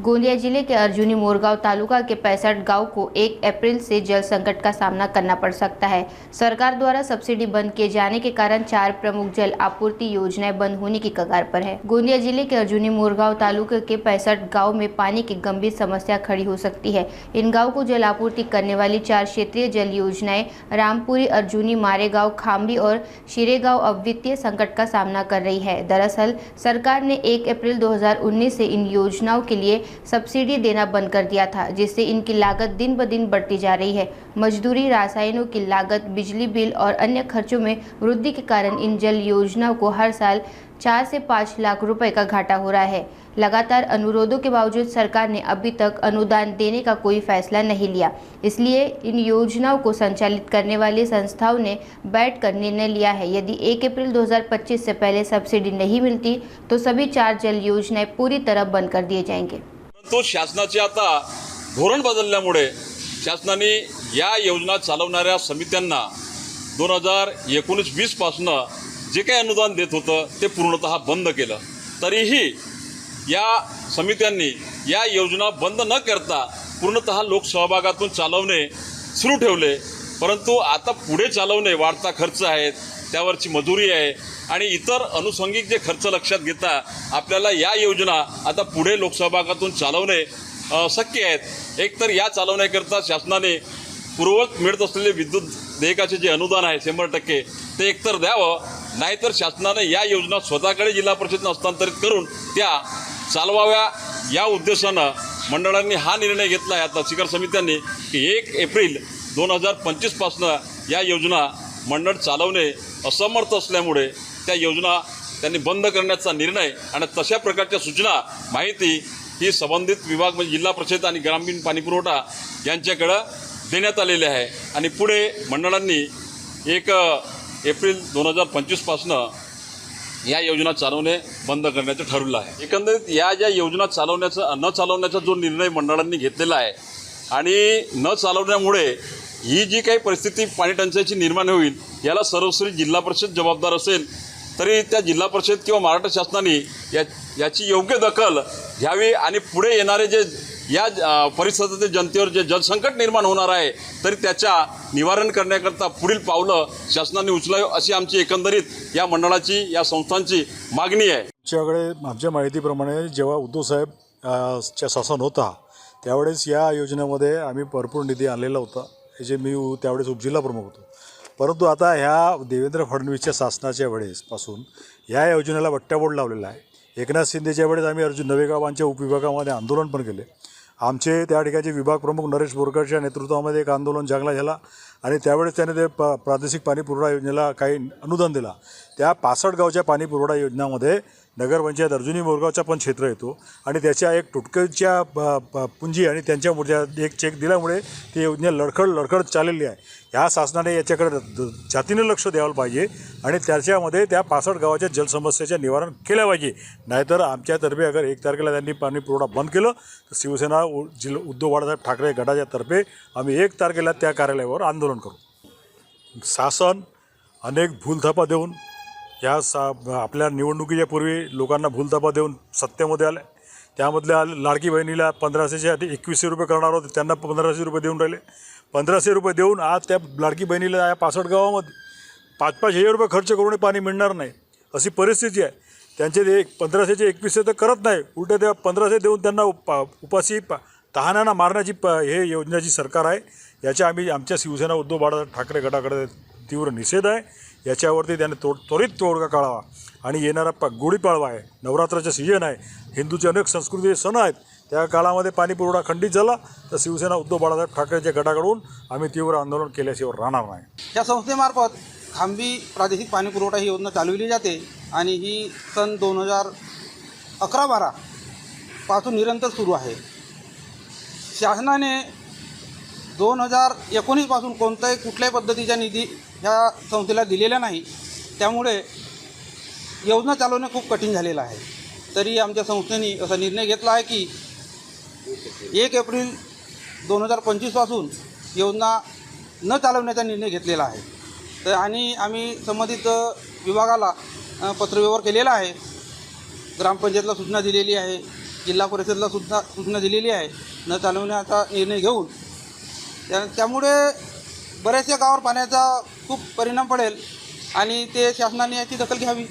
गोंदिया जिले के अर्जुनी मोरगांव तालुका के 65 गांव को 1 अप्रैल से जल संकट का सामना करना पड़ सकता है। सरकार द्वारा सब्सिडी बंद किए जाने के कारण 4 प्रमुख जल आपूर्ति योजनाएं बंद होने की कगार पर है। गोंदिया जिले के अर्जुनी मोरगांव तालुके के 65 गाँव में पानी की गंभीर समस्या खड़ी हो सकती है। इन गाँव को जल आपूर्ति करने वाली 4 क्षेत्रीय जल योजनाएं रामपुरी, अर्जुनी, मारेगांव, खामड़ी और शिरेगांव अब वित्तीय संकट का सामना कर रही है। दरअसल सरकार ने 1 अप्रैल 2019 से इन योजनाओं के लिए सब्सिडी देना बंद कर दिया था, जिससे इनकी लागत दिन ब दिन बढ़ती जा रही है। मजदूरी, रसायनों की लागत, बिजली बिल और अन्य खर्चों में वृद्धि के कारण इन जल योजनाओं को हर साल 4 से 5 लाख रुपए का घाटा हो रहा है। लगातार अनुरोधों के बावजूद सरकार ने अभी तक अनुदान देने का कोई फैसला नहीं लिया। इसलिए इन योजनाओं को संचालित करने वाली संस्थाओं ने बैठकर निर्णय लिया है, यदि 1 अप्रैल 2025 से पहले सब्सिडी नहीं मिलती तो सभी 4 जल योजनाएं पूरी तरह बंद कर दिए जाएंगे। तो शासनाचे आता धोरण बदलल्यामुळे शासनाने या योजना चालवणाऱ्या समित्यांना 2019-20 पासून जे काही अनुदान देत होतं ते पूर्णतः बंद केलं। तरीही या समित्यांनी या योजना बंद न करता पूर्णतः लोकसहभागातून चालवणे सुरू ठेवले। परंतु आता पुढे चालवणे वाढता खर्च आहे, त्यावरची मजुरी आहे आणि इतर अनुषंगिक जे खर्च लक्षात घेता आपल्याला या योजना आता पुढे लोकसहभागातून चालवणे शक्य आहेत। एक तर या चालवण्याकरता शासनाने पूर्ववत मिळत असलेले विद्युत देयकाचे जे अनुदान आहे 100% ते एकतर द्यावं, नाहीतर शासनाने या योजना स्वतःकडे जिल्हा परिषदेने हस्तांतरित करून त्या चालवाव्या। या उद्देशानं मंडळांनी हा निर्णय घेतला आहे आता शिखर समित्यांनी की 1 एप्रिल 2025 पासून या योजना मंडळ चालवणे असमर्थ असल्यामुळे त्या योजना त्यांनी बंद करण्याचा निर्णय आणि तशा प्रकारच्या सूचना माहिती ही संबंधित विभाग म्हणजे जिल्हा परिषद आणि ग्रामीण पाणीपुरवठा यांच्याकडे देण्यात आलेले आहे। आणि पुढे मंडळांनी 1 एप्रिल 2025 पासून या योजना चालवणे बंद करण्याचं ठरवलं आहे। एकंदरीत या ज्या योजना न चालवण्याचा जो निर्णय मंडळांनी घेतलेला आहे आणि न चालवण्यामुळे ही जी काही परिस्थिती पाणी टंचाईची निर्माण होईल याला सर्वस्वी जिल्हा परिषद जबाबदार असेल, तरी त्या जिल्हा परिषद किंवा महाराष्ट्र शासनाने याची योग्य दखल घ्यावी आणि पुढे येणारे जे या परिसरातील जनतेवर जे जलसंकट निर्माण होणार आहे तरी त्याच्या निवारण करण्याकरता पुढील पावलं शासनाने उचलावी अशी आमची एकंदरीत या मंडळाची या संस्थांची मागणी आहे। आमच्या माहितीप्रमाणे जेव्हा उद्धव साहेब च्या शासन होता त्यावेळेस या योजनेमध्ये आम्ही भरपूर निधी आणलेला होता, याचे मी त्यावेळेस उपजिल्हा प्रमुख होतो। परंतु आता ह्या देवेंद्र फडणवीसच्या शासनाच्या वेळेसपासून या योजनेला बट्ट्याबोळ लावलेला आहे। एकनाथ शिंदेच्या वेळेस आम्ही अर्जुन नवेगावांच्या उपविभागामध्ये आंदोलन पण केले। आमचे त्या ठिकाणचे विभाग प्रमुख नरेश बोरकरच्या नेतृत्वामध्ये एक आंदोलन जागला झाला आणि त्यावेळेस त्याने ते प्रादेशिक पाणी पुरवठा योजनेला काही अनुदान दिला। त्या 65 गावच्या पाणी पुरवठा योजनामध्ये नगरपंचायत अर्जुनी मोरगावचा पण क्षेत्र येतो आणि त्याच्या एक तुटकेच्या पुंजी आणि त्यांच्या एक चेक दिल्यामुळे ती योजना लडखड चाललेली आहे। ह्या शासनाने याच्याकडे जातीने लक्ष द्यायला पाहिजे आणि त्याच्यामध्ये त्या 65 गावाच्या जलसमस्येचे निवारण केलं पाहिजे। नाहीतर आमच्यातर्फे अगर 1 तारखेला त्यांनी पाणी पुरवठा बंद केलं तर शिवसेना उद्धव बाळासाहेब ठाकरे गटाच्या तर्फे आम्ही 1 तारखेला त्या कार्यालयावर आंदोलन करू। शासन अनेक भूलथापा देऊन आपल्या निवडणुकीच्या पूर्वी लोकांना भूलथापा देऊन सत्तेमध्ये आले। त्यामधल्या लाडकी बहिणीला 1500च्या 2100 रुपये करणार होते, त्यांना 1500 रुपये देऊन राहिले। 1500 रुपये देऊन आज त्या लाडकी बहिणीला या 65 गावामध्ये 5,000 रुपये खर्च करून पाणी मिळणार नाही अशी परिस्थिती आहे। त्यांचे ते 1500चे 2100 तर करत नाही, उलट त्या 1500 देऊन त्यांना उपाशी तहान्यानं मारण्याची हे योजनेची सरकार आहे। याच्या आमच्या शिवसेना उद्धव बाळासाहेब ठाकरे गटाकडे तीव्र निषेध आहे। याच्यावरती त्याने त्वरित तोडगा काढावा आणि येणारा गुढीपाडवा आहे, नवरात्राचा सीजन आहे, हिंदूचे अनेक संस्कृती सण आहेत, त्या काळामध्ये पाणी पुरवठा खंडित झाला तर शिवसेना उद्धव बाळासाहेब ठाकरेच्या गटाकडून आम्ही तीव्र आंदोलन केल्याशिवाय राहणार नाही। या संस्थेमार्फत खांबी प्रादेशिक पाणी पुरवठा ही योजना चालवली जाते आणि ही सन 2011-12 पासून निरंतर सुरू आहे। शासनाने 2019 पासून कुठल्याही पद्धतीचा निधी ह्या संस्थेला दिलेला नाही, त्यामुळे योजना चालवणे खूप कठीण झालेलं आहे। तरी आमच्या संस्थेने असा निर्णय घेतला आहे की 1 एप्रिल 2025 पासून योजना न चालवण्याचा निर्णय घेतलेला आहे। तर आणि आम्ही संबंधित विभागाला पत्रव्यवहार केलेला आहे, ग्रामपंचायतला सूचना दिलेली आहे, जिल्हा परिषदला सुद्धा सूचना दिलेली आहे न चालवण्याचा निर्णय घेऊन त्यामुळे बऱ्याचशा गावावर पाण्याचा खूप परिणाम पडेल आणि ते शासनाने याची दखल घ्यावी.